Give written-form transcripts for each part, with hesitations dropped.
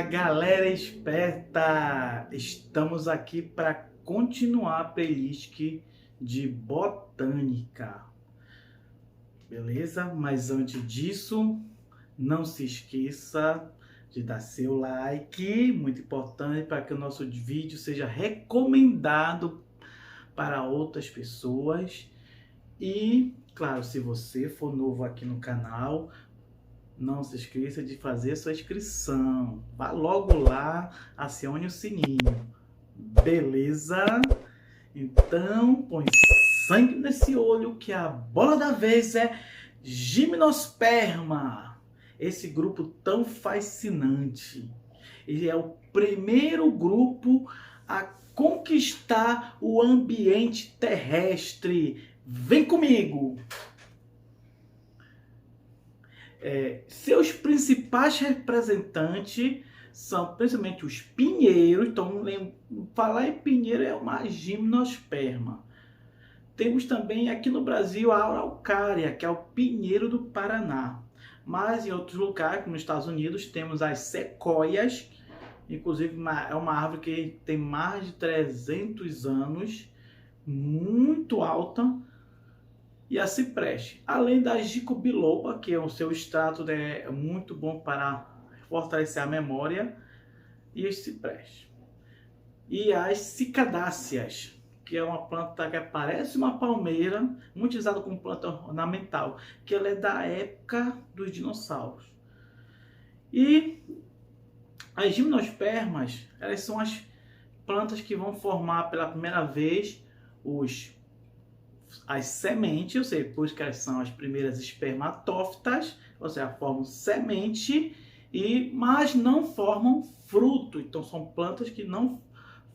galera esperta! Estamos aqui para continuar a playlist de botânica, beleza? Mas antes disso, não se esqueça de dar seu like, muito importante para que o nosso vídeo seja recomendado para outras pessoas. E, claro, se você for novo aqui no canal, não se esqueça de fazer sua inscrição. Vá logo lá, acione o sininho. Beleza? Então, põe sangue nesse olho que a bola da vez é Gimnosperma. Esse grupo tão fascinante. Ele é o primeiro grupo a conquistar o ambiente terrestre. Vem comigo! Seus principais representantes são principalmente os pinheiros. Então, falar em pinheiro é uma gimnosperma. Temos também aqui no Brasil a araucária, que é o pinheiro do Paraná. Mas em outros lugares, como nos Estados Unidos, temos as sequoias. Inclusive, é uma árvore que tem mais de 300 anos, muito alta. E a cipreste, além da ginkgo biloba, que é o seu extrato é muito bom para fortalecer a memória, e os ciprestes. E as cicadáceas, que é uma planta que parece uma palmeira, muito usada como planta ornamental, que ela é da época dos dinossauros. E as gimnospermas, elas são as plantas que vão formar pela primeira vez as sementes, ou seja, pois que elas são as primeiras espermatófitas, ou seja, formam semente, mas não formam fruto. Então são plantas que não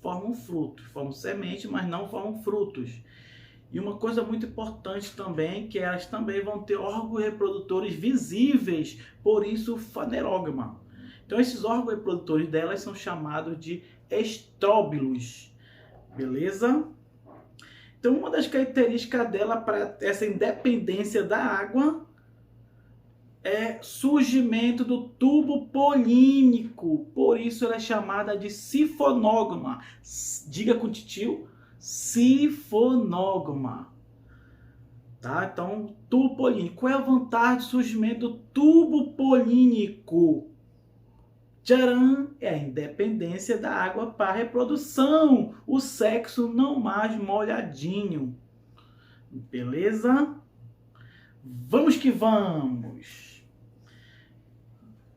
formam frutos, formam semente, mas não formam frutos. E uma coisa muito importante também, que elas também vão ter órgãos reprodutores visíveis, por isso fanerogma. Então esses órgãos reprodutores delas são chamados de estróbilos, beleza? Então, uma das características dela para essa independência da água é surgimento do tubo polínico. Por isso ela é chamada de sifonogma. Diga com o titio, sifonogma. Tá? Então, tubo polínico. Qual é a vantagem do surgimento do tubo polínico? Tcharam! É a independência da água para a reprodução. O sexo não mais molhadinho. Beleza? Vamos que vamos!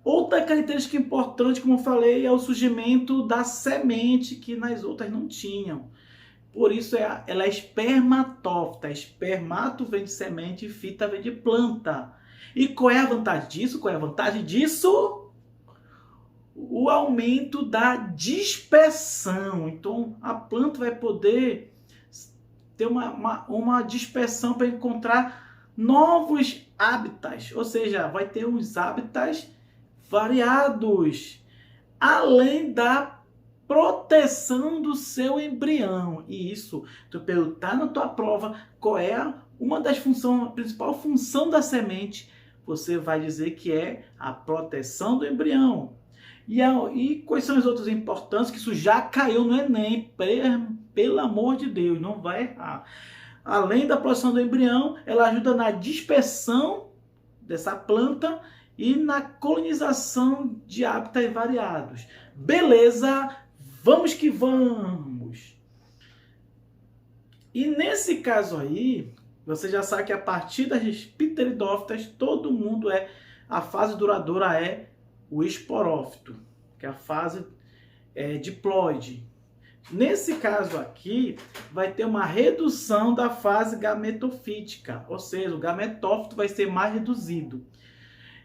Outra característica importante, como eu falei, é o surgimento da semente, que nas outras não tinham. Por isso ela é espermatófita. Espermato vem de semente e fita vem de planta. E qual é a vantagem disso? Qual é a vantagem disso? O aumento da dispersão. Então, a planta vai poder ter uma dispersão para encontrar novos hábitats. Ou seja, vai ter uns hábitats variados. Além da proteção do seu embrião. E isso, tu perguntar na tua prova qual é uma das funções, a principal função da semente, você vai dizer que é a proteção do embrião. E quais são as outras importantes, que isso já caiu no Enem, pelo amor de Deus, não vai errar. Além da proteção do embrião, ela ajuda na dispersão dessa planta e na colonização de hábitats variados. Beleza? Vamos que vamos! E nesse caso aí, você já sabe que a partir das pteridófitas, todo mundo a fase duradoura é o esporófito, que é a fase diploide. Nesse caso aqui, vai ter uma redução da fase gametofítica, ou seja, o gametófito vai ser mais reduzido.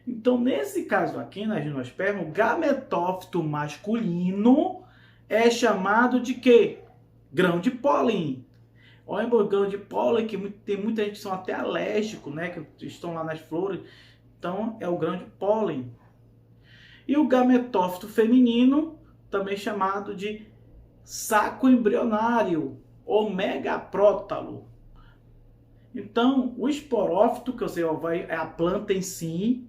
Então, nesse caso aqui, na gimnosperma, o gametófito masculino é chamado de quê? Grão de pólen. Olha o grão de pólen, que tem muita gente que são até alérgicos, né, que estão lá nas flores. Então, é o grão de pólen. E o gametófito feminino, também chamado de saco embrionário ou megaprótalo. Então, o esporófito, que é a planta em si,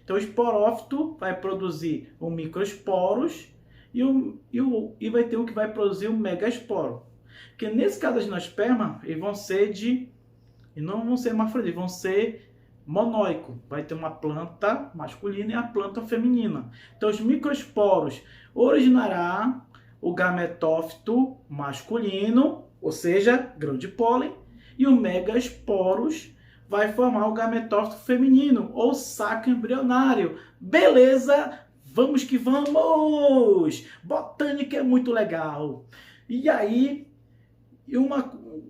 Então o esporófito vai produzir o microesporos e vai ter o que vai produzir o megaesporo. Porque nesse caso das gimnospermas, eles vão ser e não vão ser hermafroditas, vão ser monóico. Vai ter uma planta masculina e a planta feminina. Então os microesporos originará o gametófito masculino, ou seja, grão de pólen, e o megaesporos vai formar o gametófito feminino, ou saco embrionário. Beleza? Vamos que vamos! Botânica é muito legal. E aí, uma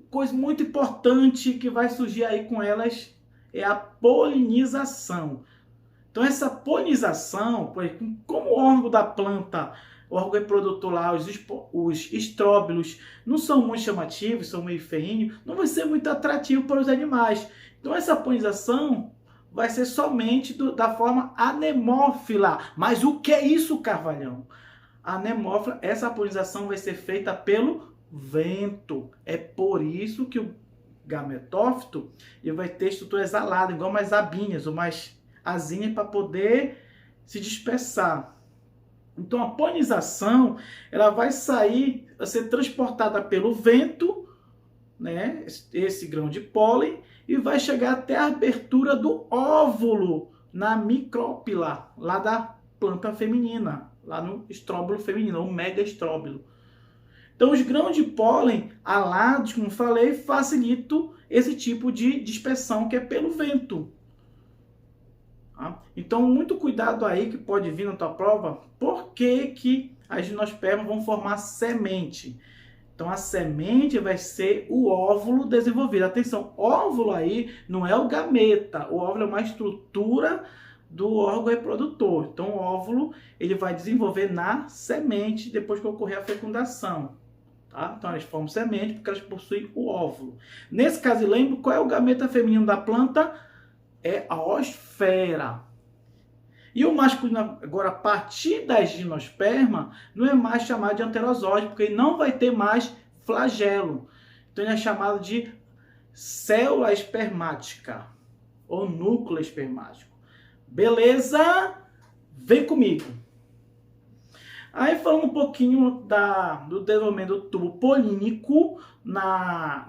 coisa muito importante que vai surgir aí com elas é a polinização. Então essa polinização, como o órgão da planta, o órgão reprodutor lá, os estróbilos, não são muito chamativos, são meio feinhos, não vai ser muito atrativo para os animais. Então essa polinização vai ser somente da forma anemófila. Mas o que é isso, Carvalhão? Anemófila, essa polinização vai ser feita pelo vento. É por isso que o gametófito ele vai ter estrutura exalada, igual umas abinhas ou umas asinhas para poder se dispersar. Então a polinização ela vai ser transportada pelo vento, né, esse grão de pólen, e vai chegar até a abertura do óvulo na micrópila, lá da planta feminina, lá no estróbilo feminino, o megaestróbilo. Então os grãos de pólen alados, como falei, facilitam esse tipo de dispersão que é pelo vento. Tá? Então muito cuidado aí que pode vir na tua prova, por que as gimnospermas vão formar semente. Então a semente vai ser o óvulo desenvolvido. Atenção, óvulo aí não é o gameta, o óvulo é uma estrutura do órgão reprodutor. Então o óvulo ele vai desenvolver na semente depois que ocorrer a fecundação. Tá? Então elas formam semente porque elas possuem o óvulo. Nesse caso, lembra qual é o gameta feminino da planta? É a osfera. E o masculino, agora, a partir da gimnosperma, não é mais chamado de anterozóide, porque ele não vai ter mais flagelo. Então ele é chamado de célula espermática, ou núcleo espermático. Beleza? Vem comigo. Aí falando um pouquinho do desenvolvimento do tubo polínico na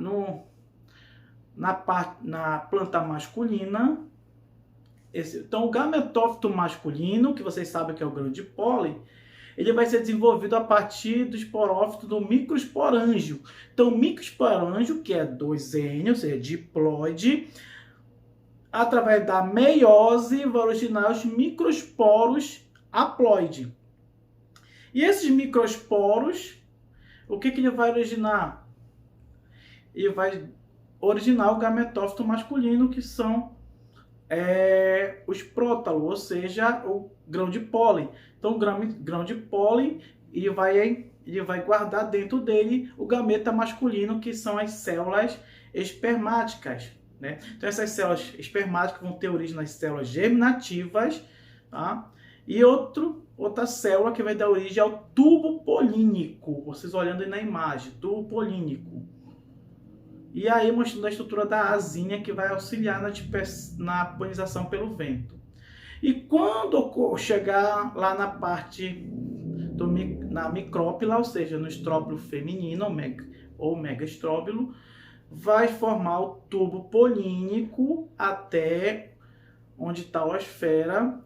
planta masculina. Então o gametófito masculino, que vocês sabem que é o grão de pólen, ele vai ser desenvolvido a partir do esporófito do microesporângio. Então o microesporângio, que é 2N, ou seja, diploide, através da meiose vai originar os microesporos haploide. E esses microesporos, o que ele vai originar? Ele vai originar o gametófito masculino, que são os prótalos, ou seja, o grão de pólen. Então o grão de pólen ele vai guardar dentro dele o gameta masculino, que são as células espermáticas. Né? Então essas células espermáticas vão ter origem nas células germinativas, tá? E outra célula que vai dar origem ao tubo polínico. Vocês olhando aí na imagem, tubo polínico. E aí mostrando a estrutura da asinha que vai auxiliar na polinização pelo vento. E quando chegar lá na parte na micrópila, ou seja, no estróbilo feminino ou megaestróbilo, vai formar o tubo polínico até onde está a osfera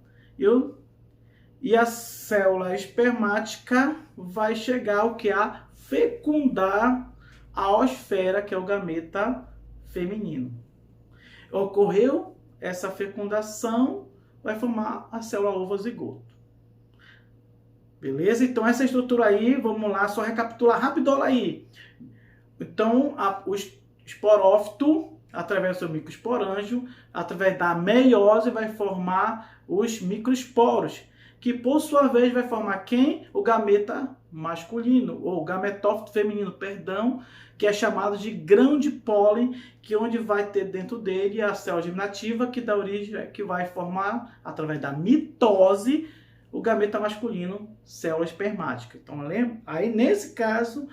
e a célula espermática vai chegar ao que? A fecundar a osfera, que é o gameta feminino. Ocorreu essa fecundação, vai formar a célula ovozigoto. Beleza? Então essa estrutura aí, vamos lá, só recapitular rapidinho aí. Então o esporófito, através do seu microesporângio, através da meiose, vai formar os microesporos, que por sua vez vai formar quem? O gameta masculino, ou gametófito feminino, perdão, que é chamado de grão de pólen, que onde vai ter dentro dele a célula germinativa, que dá origem, que vai formar, através da mitose, o gameta masculino, célula espermática. Então, lembra? Aí, nesse caso,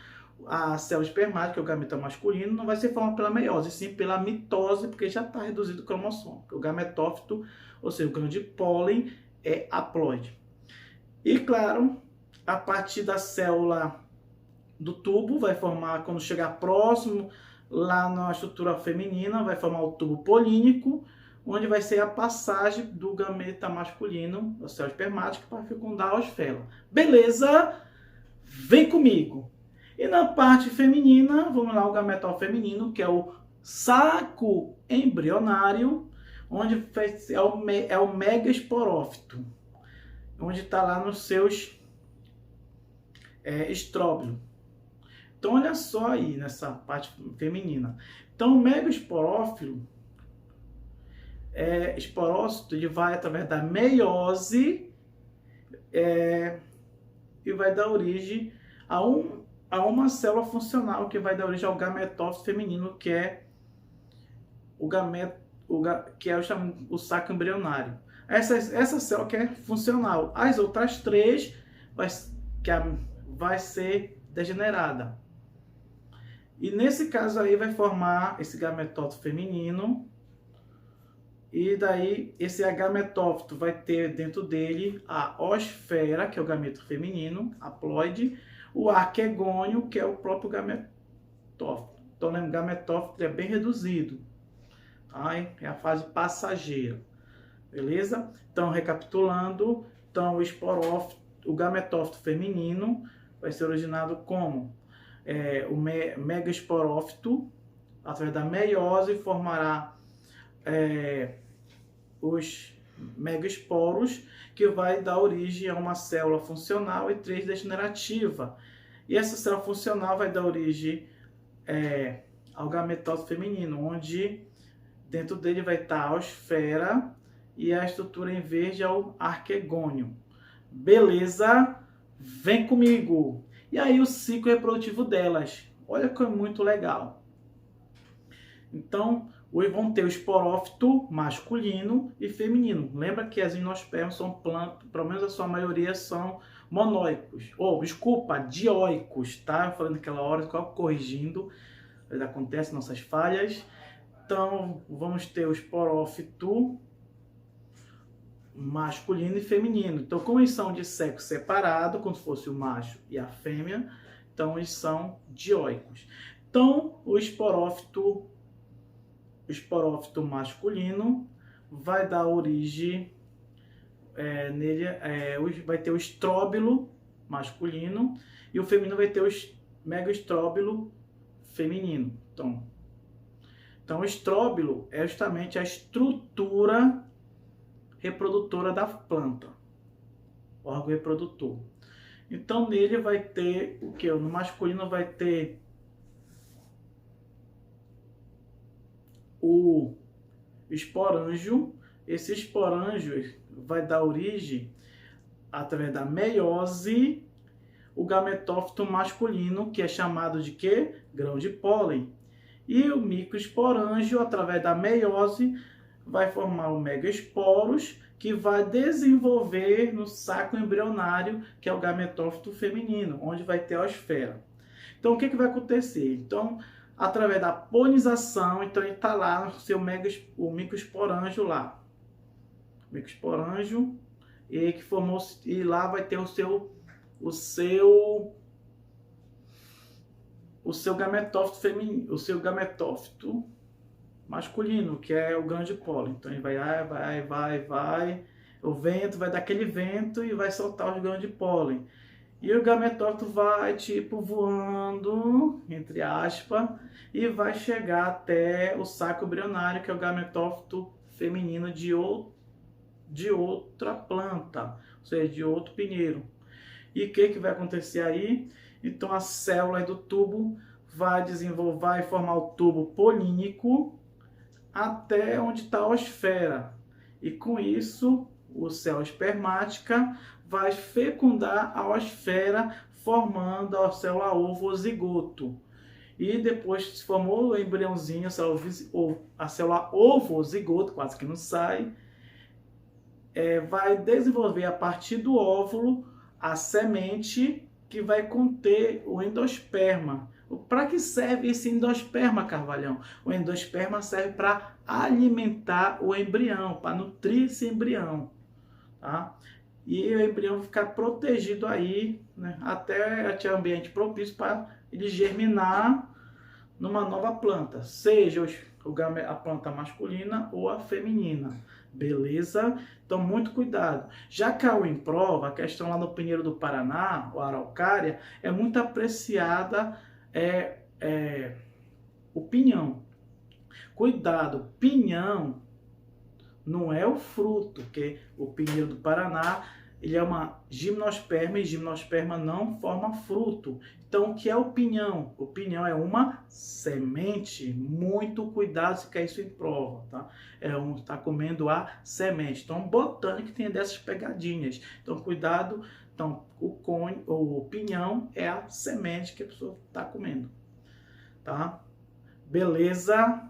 a célula espermática, que é o gameto masculino, não vai ser formado pela meiose, sim pela mitose, porque já está reduzido o cromossomo. O gametófito, ou seja, o grão de pólen, é haploide. E claro, a partir da célula do tubo, vai formar, quando chegar próximo lá na estrutura feminina, vai formar o tubo polínico, onde vai ser a passagem do gameta masculino, da célula espermática, para fecundar a osfela. Beleza? Vem comigo! E na parte feminina, vamos lá, o gametal feminino, que é o saco embrionário, onde é o megasporófito, onde está lá nos seus estróbilos. Então, olha só aí nessa parte feminina. Então, o megasporófilo, esporócito, ele vai através da meiose e vai dar origem a uma célula funcional que vai dar origem ao gametófito feminino, que é o saco embrionário. Essa célula que é funcional. As outras três vai ser degenerada. E nesse caso aí vai formar esse gametófito feminino. E daí esse gametófito vai ter dentro dele a osfera, que é o gameto feminino, haploide, o arquegônio, que é o próprio gametófito. Então, lembra, o gametófito é bem reduzido. Tá? É a fase passageira. Beleza? Então, recapitulando, então o gametófito feminino vai ser originado como o megasporófito, através da meiose, formará os megasporos, que vai dar origem a uma célula funcional e 3 degenerativa. E essa célula funcional vai dar origem ao gametófito feminino, onde dentro dele vai estar a osfera e a estrutura em verde é o arquegônio. Beleza? Vem comigo! E aí o ciclo reprodutivo delas. Olha que é muito legal. Então, hoje vão ter o esporófito masculino e feminino. Lembra que as gimnospermas são plantas, pelo menos a sua maioria são monóicos. Dioicos, tá? Eu falei naquela hora, corrigindo, acontecem nossas falhas. Então, vamos ter o esporófito masculino e feminino. Então, como eles são de sexo separado, como se fosse o macho e a fêmea, então eles são dioicos. Então, o esporófito masculino vai dar origem nele, vai ter o estróbilo masculino e o feminino vai ter o megaestróbilo feminino. Então o estróbilo é justamente a estrutura reprodutora da planta, órgão reprodutor. Então nele vai ter o que? No masculino vai ter o esporângio. Esse esporângio vai dar origem, através da meiose, o gametófito masculino, que é chamado de quê? Grão de pólen. E o microesporângio, através da meiose, vai formar o megaesporos, que vai desenvolver no saco embrionário, que é o gametófito feminino, onde vai ter a osfera. Então, o que vai acontecer? Então, através da polinização, então ele está lá no seu o microesporângio lá. Microesporângio, e que formou, e lá vai ter o seu gametófito feminino, o seu gametófito masculino, que é o grão de pólen. Então ele vai, o vento vai dar aquele vento e vai soltar os grãos de pólen. E o gametófito vai tipo voando, entre aspas, e vai chegar até o saco embrionário, que é o gametófito feminino de outra planta, ou seja, de outro pinheiro. E o que vai acontecer aí? Então a célula do tubo vai desenvolver e formar o tubo polínico até onde está a osfera. E com isso, a célula espermática vai fecundar a osfera, formando a célula ovozigoto. E depois que se formou o embriãozinho, a célula ovozigoto, quase que não sai, vai desenvolver a partir do óvulo a semente, que vai conter o endosperma. Para que serve esse endosperma, Carvalhão? O endosperma serve para alimentar o embrião, para nutrir esse embrião, tá? E o embrião ficar protegido aí, né, até ter ambiente propício para ele germinar numa nova planta, seja a planta masculina ou a feminina. Beleza? Então, muito cuidado. Já caiu em prova, a questão lá no Pinheiro do Paraná, a araucária, é muito apreciada o pinhão. Cuidado, pinhão não é o fruto, porque o Pinheiro do Paraná, ele é uma gimnosperma e gimnosperma não forma fruto. Então, o que é o pinhão? O pinhão é uma semente. Muito cuidado se cair isso em prova, tá? Tá comendo a semente. Então, botânica tem dessas pegadinhas. Então, cuidado. Então, o pinhão é a semente que a pessoa está comendo, tá? Beleza?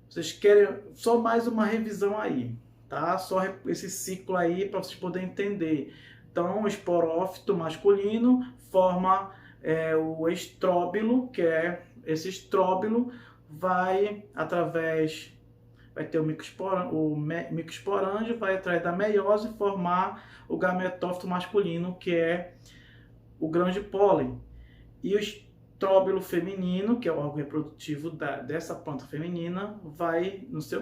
Vocês querem só mais uma revisão aí, tá? Só esse ciclo aí para vocês poderem entender. Então, o esporófito masculino forma o estróbilo, que é esse estróbilo vai ter o microsporângio, vai atrás da meiose formar o gametófito masculino, que é o grão de pólen. E o estróbilo feminino, que é o órgão reprodutivo dessa planta feminina, vai no seu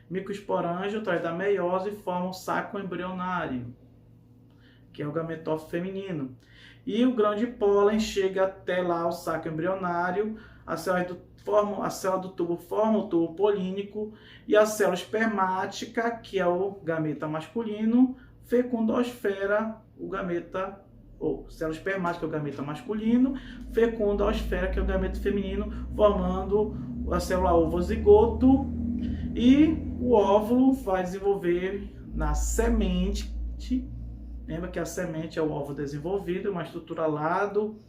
microsporângio, atrás da meiose, e forma o saco embrionário, que é o gametófito feminino. E o grão de pólen chega até lá o saco embrionário, a célula do tubo forma o tubo polínico, e a célula espermática, que é o gameta masculino, fecunda a esfera, o gameta, ou célula espermática, que é o gameta masculino, fecunda a esfera, que é o gameta feminino, formando a célula ovozigoto, e o óvulo vai desenvolver na semente. Lembra que a semente é o óvulo desenvolvido, uma estrutura lá do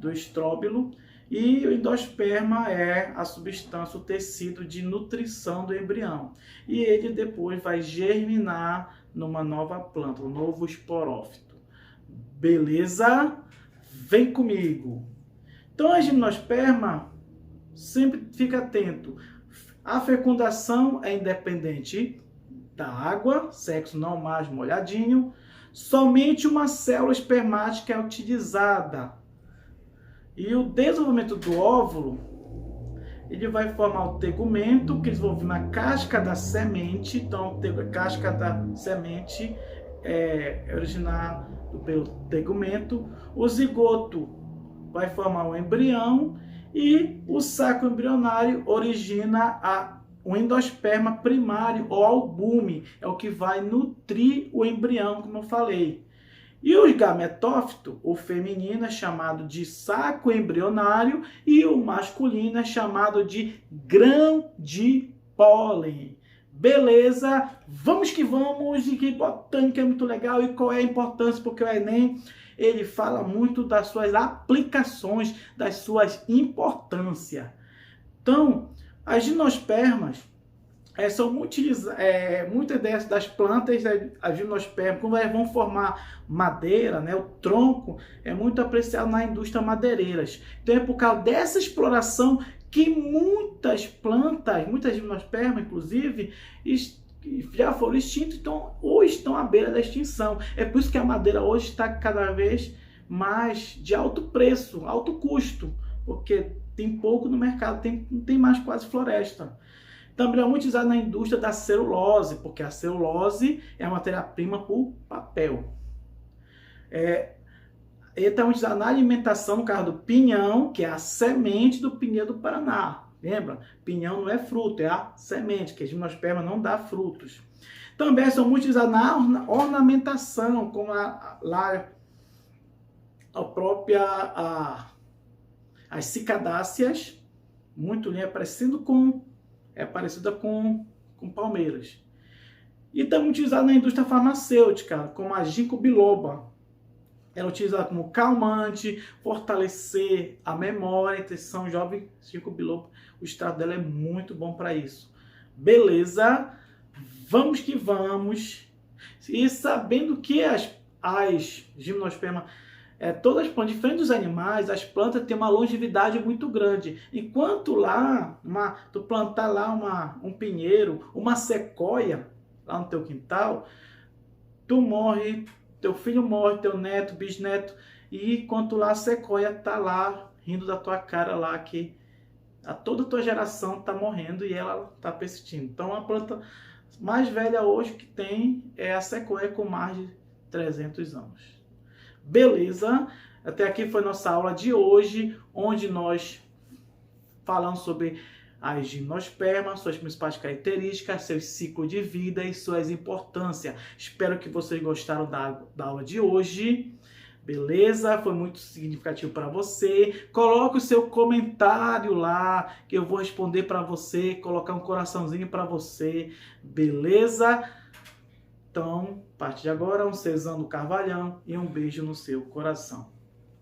estróbilo. E o endosperma é a substância, o tecido de nutrição do embrião. E ele depois vai germinar numa nova planta, um novo esporófito. Beleza? Vem comigo! Então, a gimnosperma, sempre fica atento. A fecundação é independente da água, sexo não mais molhadinho. Somente uma célula espermática é utilizada. E o desenvolvimento do óvulo, ele vai formar o tegumento, que desenvolve na casca da semente. Então, a casca da semente é originada pelo tegumento. O zigoto vai formar o embrião e o saco embrionário origina o endosperma primário ou albume, é o que vai nutrir o embrião, como eu falei. E o gametófito, o feminino, é chamado de saco embrionário e o masculino é chamado de grão de pólen. Beleza? Vamos que vamos, e que botânica é muito legal. E qual é a importância? Porque o Enem, ele fala muito das suas aplicações, das suas importâncias. Então, as gimnospermas são muitas das plantas, as gimnospermas, quando elas vão formar madeira, né, o tronco é muito apreciado na indústria madeireiras. Então é por causa dessa exploração que muitas plantas, muitas gimnospermas, inclusive, já foram extintas, então, ou estão à beira da extinção. É por isso que a madeira hoje está cada vez mais de alto preço, alto custo, porque tem pouco no mercado, não tem mais quase floresta. Também é muito usado na indústria da celulose, porque a celulose é a matéria-prima para o papel. Ele está muito usado na alimentação, no caso do pinhão, que é a semente do Pinheiro do Paraná. Lembra? Pinhão não é fruto, é a semente, que a gimnosperma não dá frutos. Também são muito usados na ornamentação, como as cicadáceas, muito linda, parecida com palmeiras. E também utilizada na indústria farmacêutica, como a ginkgo biloba. Ela é utilizada como calmante, fortalecer a memória. Então, são jovens, ginkgo biloba, o extrato dela é muito bom para isso. Beleza? Vamos que vamos. E sabendo que as gimnospermas, todas as plantas, diferente dos animais, as plantas têm uma longevidade muito grande. Enquanto lá, tu plantar lá um pinheiro, uma sequoia, lá no teu quintal, tu morre, teu filho morre, teu neto, bisneto, e enquanto lá a sequoia tá lá, rindo da tua cara lá, que toda a tua geração tá morrendo e ela tá persistindo. Então a planta mais velha hoje que tem é a sequoia com mais de 300 anos. Beleza? Até aqui foi nossa aula de hoje, onde nós falamos sobre as gimnospermas, suas principais características, seu ciclo de vida e suas importâncias. Espero que vocês gostaram da aula de hoje. Beleza? Foi muito significativo para você. Coloque o seu comentário lá, que eu vou responder para você, colocar um coraçãozinho para você. Beleza? Então, a partir de agora, um Cezano Carvalhão e um beijo no seu coração.